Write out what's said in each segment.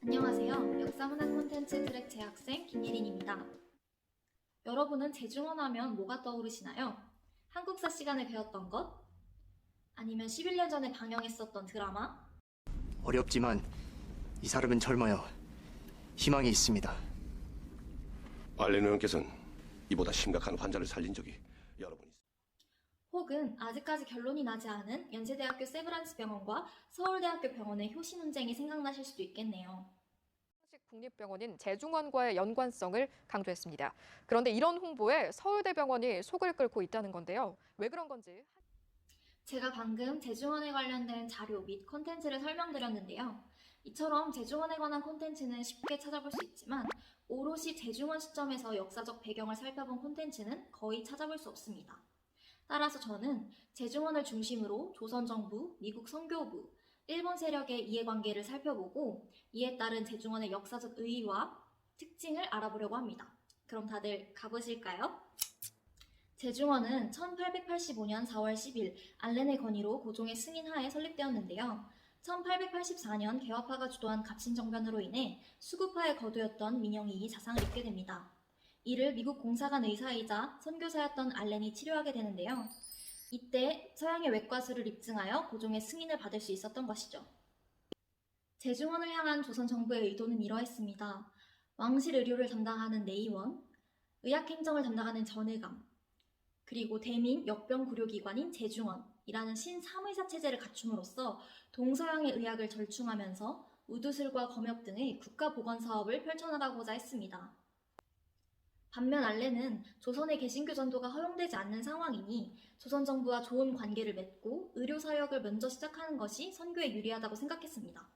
안녕하세요. 역사문화 콘텐츠 트랙 재학생 김예린입니다. 여러분은 제중원 하면 뭐가 떠오르시나요? 한국사 시간에 배웠던 것? 아니면 11년 전에 방영했었던 드라마? 어렵지만 이 사람은 젊어요. 희망이 있습니다. 알렌 의원께서는 이보다 심각한 환자를 살린 적이 여러 번 있습니다. 혹은 아직까지 결론이 나지 않은 연세대학교 세브란스 병원과 서울대학교 병원의 효시 논쟁이 생각나실 수도 있겠네요. 국립병원인 제중원과의 연관성을 강조했습니다. 그런데 이런 홍보에 서울대병원이 속을 끓고 있다는 건데요. 왜 그런 건지. 제가 방금 제중원에 관련된 자료 및 콘텐츠를 설명드렸는데요. 이처럼 제중원에 관한 콘텐츠는 쉽게 찾아볼 수 있지만 오롯이 제중원 시점에서 역사적 배경을 살펴본 콘텐츠는 거의 찾아볼 수 없습니다. 따라서 저는 제중원을 중심으로 조선 정부, 미국 선교부, 일본 세력의 이해관계를 살펴보고 이에 따른 제중원의 역사적 의의와 특징을 알아보려고 합니다. 그럼 다들 가보실까요? 제중원은 1885년 4월 10일 알렌의 건의로 고종의 승인하에 설립되었는데요. 1884년 개화파가 주도한 갑신정변으로 인해 수구파의 거두였던 민영이 자상을 입게 됩니다. 이를 미국 공사관 의사이자 선교사였던 알렌이 치료하게 되는데요. 이때 서양의 외과수를 입증하여 고종의 승인을 받을 수 있었던 것이죠. 제중원을 향한 조선 정부의 의도는 이러했습니다. 왕실 의료를 담당하는 내의원, 의학행정을 담당하는 전의감, 그리고 대민 역병구료기관인 제중원이라는 신삼의사 체제를 갖춤으로써 동서양의 의학을 절충하면서 우두술과 검역 등의 국가보건 사업을 펼쳐나가고자 했습니다. 반면 알렌은 조선의 개신교 전도가 허용되지 않는 상황이니 조선 정부와 좋은 관계를 맺고 의료 사역을 먼저 시작하는 것이 선교에 유리하다고 생각했습니다.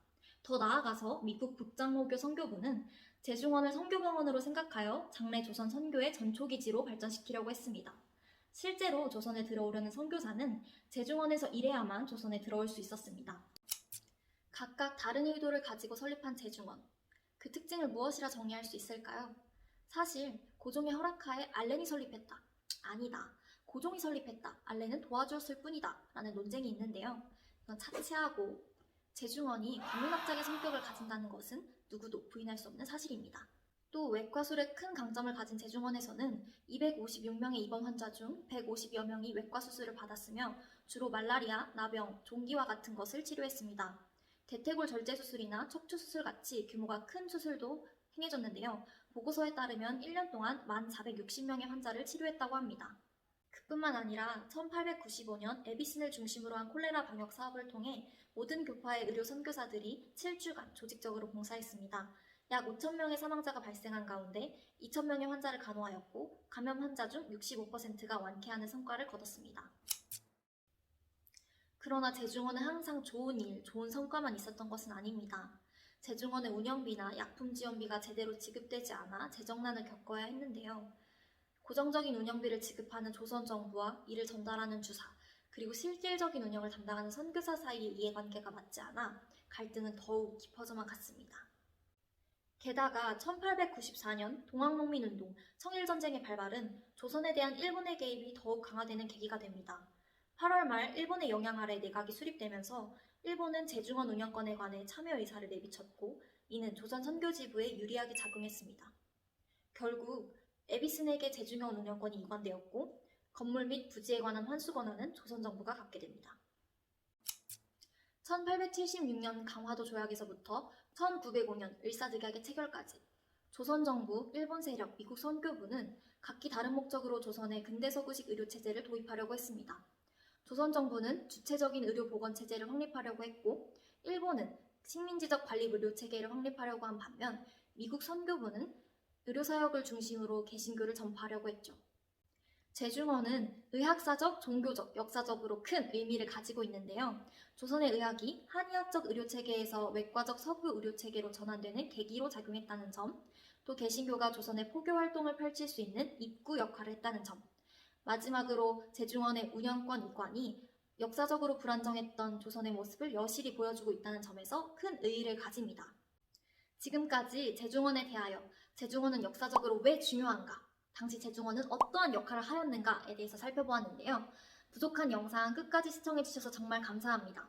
더 나아가서 미국 북장로교 선교부는 제중원을 선교병원으로 생각하여 장래 조선 선교의 전초기지로 발전시키려고 했습니다. 실제로 조선에 들어오려는 선교사는 제중원에서 일해야만 조선에 들어올 수 있었습니다. 각각 다른 의도를 가지고 설립한 제중원. 그 특징을 무엇이라 정의할 수 있을까요? 사실 고종의 허락하에 알렌이 설립했다. 아니다. 고종이 설립했다. 알렌은 도와주었을 뿐이다. 라는 논쟁이 있는데요. 이건 차치하고 제중원이 국문학적인 성격을 가진다는 것은 누구도 부인할 수 없는 사실입니다. 또 외과술의 큰 강점을 가진 제중원에서는 256명의 입원 환자 중 150여 명이 외과 수술을 받았으며 주로 말라리아, 나병, 종기와 같은 것을 치료했습니다. 대퇴골 절제 수술이나 척추 수술 같이 규모가 큰 수술도 행해졌는데요. 보고서에 따르면 1년 동안 1,460명의 환자를 치료했다고 합니다. 그뿐만 아니라 1895년 에비슨을 중심으로 한 콜레라 방역 사업을 통해 모든 교파의 의료 선교사들이 7주간 조직적으로 봉사했습니다. 약 5,000명의 사망자가 발생한 가운데 2,000명의 환자를 간호하였고 감염 환자 중 65%가 완쾌하는 성과를 거뒀습니다. 그러나 제중원은 항상 좋은 일, 좋은 성과만 있었던 것은 아닙니다. 제중원의 운영비나 약품 지원비가 제대로 지급되지 않아 재정난을 겪어야 했는데요. 고정적인 운영비를 지급하는 조선 정부와 이를 전달하는 주사, 그리고 실질적인 운영을 담당하는 선교사 사이의 이해관계가 맞지 않아 갈등은 더욱 깊어져만 갔습니다. 게다가 1894년 동학농민운동, 청일전쟁의 발발은 조선에 대한 일본의 개입이 더욱 강화되는 계기가 됩니다. 8월 말 일본의 영향 아래 내각이 수립되면서 일본은 제중원 운영권에 관해 참여 의사를 내비쳤고 이는 조선 선교지부에 유리하게 작용했습니다. 결국 에비슨에게 제중원 운영권이 이관되었고 건물 및 부지에 관한 환수 권한은 조선 정부가 갖게 됩니다. 1876년 강화도 조약에서부터 1905년 을사늑약의 체결까지 조선 정부, 일본 세력, 미국 선교부는 각기 다른 목적으로 조선의 근대서구식 의료체제를 도입하려고 했습니다. 조선 정부는 주체적인 의료보건체제를 확립하려고 했고 일본은 식민지적 관리의료체계를 확립하려고 한 반면 미국 선교부는 의료사역을 중심으로 개신교를 전파하려고 했죠. 제중원은 의학사적, 종교적, 역사적으로 큰 의미를 가지고 있는데요. 조선의 의학이 한의학적 의료체계에서 외과적 서구 의료체계로 전환되는 계기로 작용했다는 점, 또 개신교가 조선의 포교활동을 펼칠 수 있는 입구 역할을 했다는 점, 마지막으로 제중원의 운영권 이관이 역사적으로 불안정했던 조선의 모습을 여실히 보여주고 있다는 점에서 큰 의의를 가집니다. 지금까지 제중원에 대하여 제중원은 역사적으로 왜 중요한가, 당시 제중원은 어떠한 역할을 하였는가에 대해서 살펴보았는데요. 부족한 영상 끝까지 시청해주셔서 정말 감사합니다.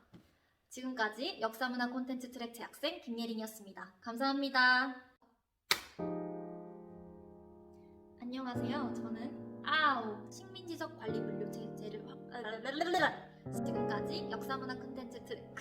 지금까지 역사문화 콘텐츠 트랙 재학생 김예린이었습니다. 감사합니다. 안녕하세요. 저는 식민지적 관리 분류 제재를 지금까지 역사문화 콘텐츠 트랙